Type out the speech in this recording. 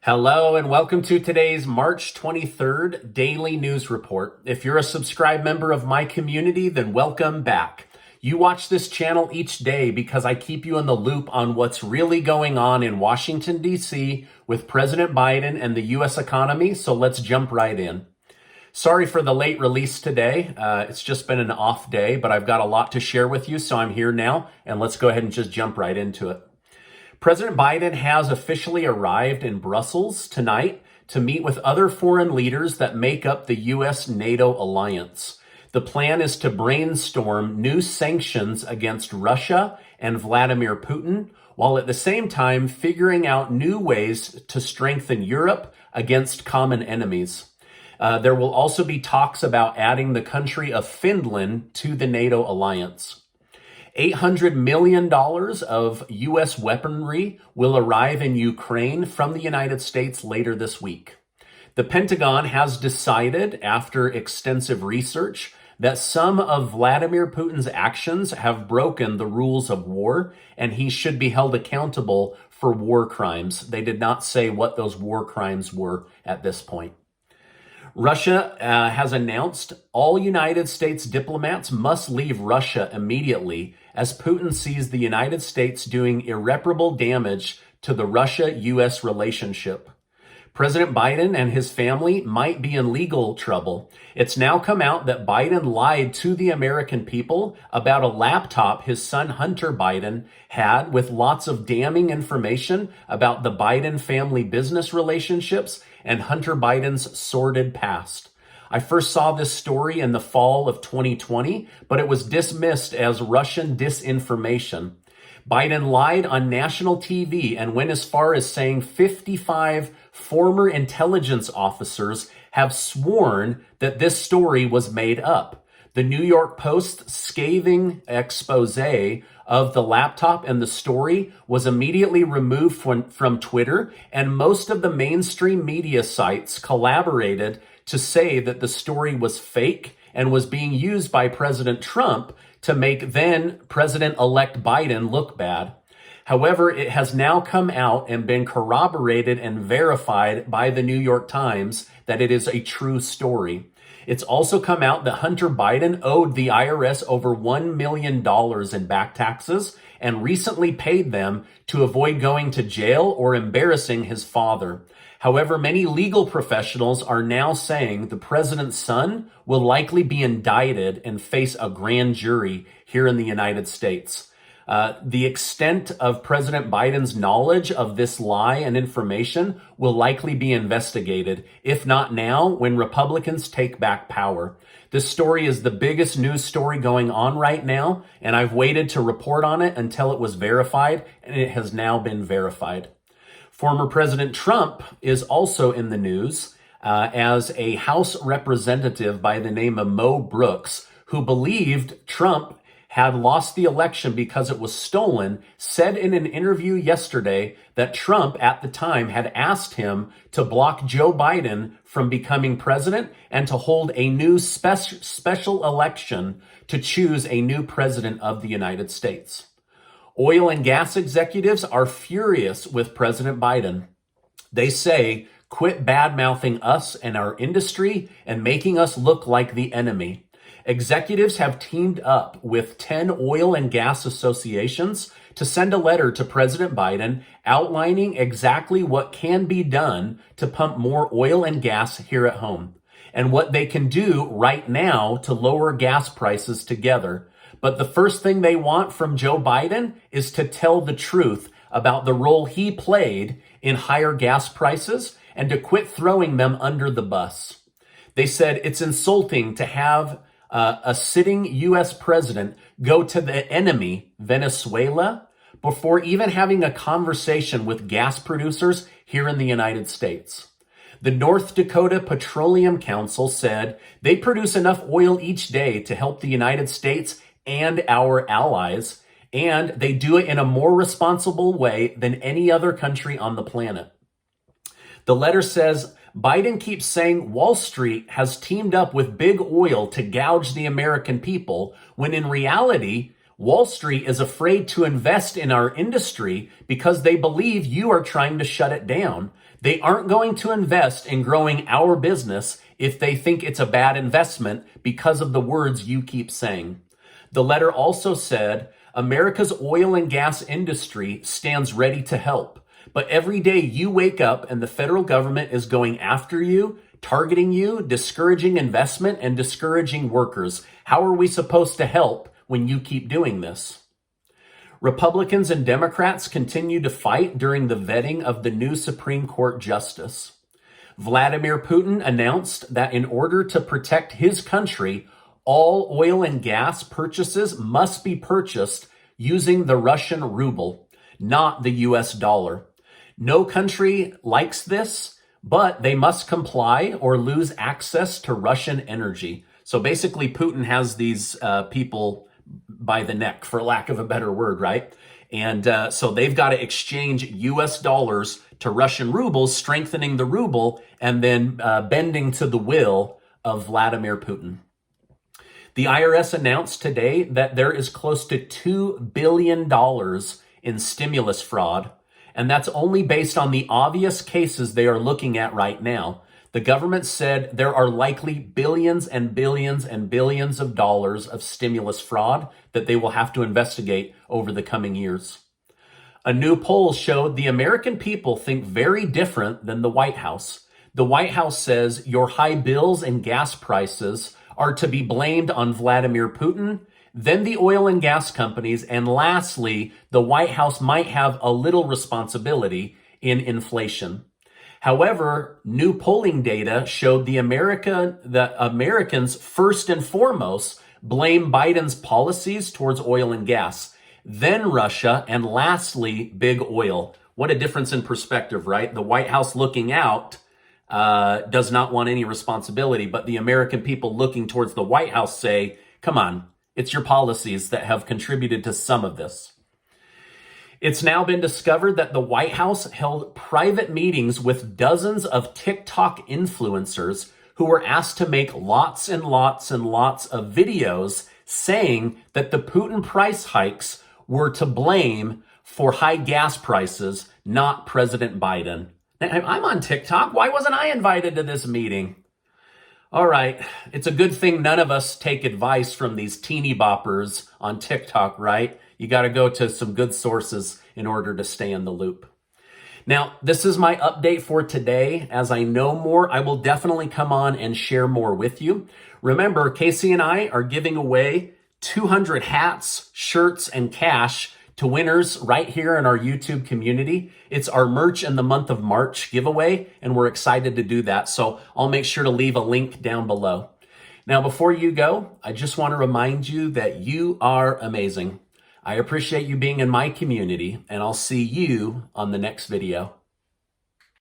Hello and welcome to today's March 23rd Daily News Report. If you're a subscribed member of my community, then welcome back. You watch this channel each day because I keep you in the loop on what's really going on in Washington, D.C. with President Biden and the U.S. economy, so let's jump right in. Sorry for the late release today. It's just been an off day, but I've got a lot to share with you, so I'm here now, and let's go ahead and just jump right into it. President Biden has officially arrived in Brussels tonight to meet with other foreign leaders that make up the U.S.-NATO alliance. The plan is to brainstorm new sanctions against Russia and Vladimir Putin, while at the same time figuring out new ways to strengthen Europe against common enemies. There will also be talks about adding the country of Finland to the NATO alliance. $800 million of U.S. weaponry will arrive in Ukraine from the United States later this week. The Pentagon has decided, after extensive research, that some of Vladimir Putin's actions have broken the rules of war, and he should be held accountable for war crimes. They did not say what those war crimes were at this point. Russia has announced all United States diplomats must leave Russia immediately as Putin sees the United States doing irreparable damage to the Russia-U.S. relationship. President Biden and his family might be in legal trouble. It's now come out that Biden lied to the American people about a laptop his son Hunter Biden had with lots of damning information about the Biden family business relationships and Hunter Biden's sordid past. I first saw this story in the fall of 2020, but it was dismissed as Russian disinformation. Biden lied on national TV and went as far as saying 55 former intelligence officers have sworn that this story was made up. The New York Post's scathing expose of the laptop and the story was immediately removed from Twitter, and most of the mainstream media sites collaborated to say that the story was fake and was being used by President Trump to make then President-elect Biden look bad. However, it has now come out and been corroborated and verified by the New York Times that it is a true story. It's also come out that Hunter Biden owed the IRS over $1 million in back taxes and recently paid them to avoid going to jail or embarrassing his father. However, many legal professionals are now saying the president's son will likely be indicted and face a grand jury here in the United States. The extent of President Biden's knowledge of this lie and information will likely be investigated, if not now, when Republicans take back power. This story is the biggest news story going on right now, and I've waited to report on it until it was verified, and it has now been verified. Former President Trump is also in the news as a House representative by the name of Mo Brooks, who believed Trump had lost the election because it was stolen, said in an interview yesterday that Trump at the time had asked him to block Joe Biden from becoming president and to hold a new special election to choose a new president of the United States. Oil and gas executives are furious with President Biden. They say, quit bad-mouthing us and our industry and making us look like the enemy. Executives have teamed up with 10 oil and gas associations to send a letter to President Biden outlining exactly what can be done to pump more oil and gas here at home and what they can do right now to lower gas prices together. But the first thing they want from Joe Biden is to tell the truth about the role he played in higher gas prices and to quit throwing them under the bus. They said it's insulting to have a sitting U.S. president go to the enemy, Venezuela, before even having a conversation with gas producers here in the United States. The North Dakota Petroleum Council said they produce enough oil each day to help the United States and our allies, and they do it in a more responsible way than any other country on the planet. The letter says, Biden keeps saying Wall Street has teamed up with big oil to gouge the American people, when in reality, Wall Street is afraid to invest in our industry because they believe you are trying to shut it down. They aren't going to invest in growing our business if they think it's a bad investment because of the words you keep saying. The letter also said, America's oil and gas industry stands ready to help. But every day you wake up and the federal government is going after you, targeting you, discouraging investment, and discouraging workers. How are we supposed to help when you keep doing this? Republicans and Democrats continue to fight during the vetting of the new Supreme Court justice. Vladimir Putin announced that in order to protect his country, all oil and gas purchases must be purchased using the Russian ruble, not the US dollar. No country likes this, but they must comply or lose access to Russian energy. So basically, Putin has these people by the neck, for lack of a better word, right? And so they've got to exchange US dollars to Russian rubles, strengthening the ruble, and then bending to the will of Vladimir Putin. The IRS announced today that there is close to $2 billion in stimulus fraud, and that's only based on the obvious cases they are looking at right now. The government said there are likely billions and billions and billions of dollars of stimulus fraud that they will have to investigate over the coming years. A new poll showed the American people think very different than the White House. The White House says your high bills and gas prices are to be blamed on Vladimir Putin, then the oil and gas companies, and lastly, the White House might have a little responsibility in inflation. However, new polling data showed the Americans first and foremost blame Biden's policies towards oil and gas, then Russia, and lastly, big oil. What a difference in perspective, right? The White House looking out does not want any responsibility, but the American people looking towards the White House say, come on, it's your policies that have contributed to some of this. It's now been discovered that the White House held private meetings with dozens of TikTok influencers who were asked to make lots and lots and lots of videos saying that the Putin price hikes were to blame for high gas prices, not President Biden. I'm on TikTok. Why wasn't I invited to this meeting? All right, it's a good thing none of us take advice from these teeny boppers on TikTok, right? You got to go to some good sources in order to stay in the loop. Now, this is my update for today. As I know more, I will definitely come on and share more with you. Remember, Casey and I are giving away 200 hats, shirts, and cash to winners right here in our YouTube community. It's our Merch in the Month of March giveaway, and we're excited to do that. So I'll make sure to leave a link down below. Now, before you go, I just want to remind you that you are amazing. I appreciate you being in my community, and I'll see you on the next video.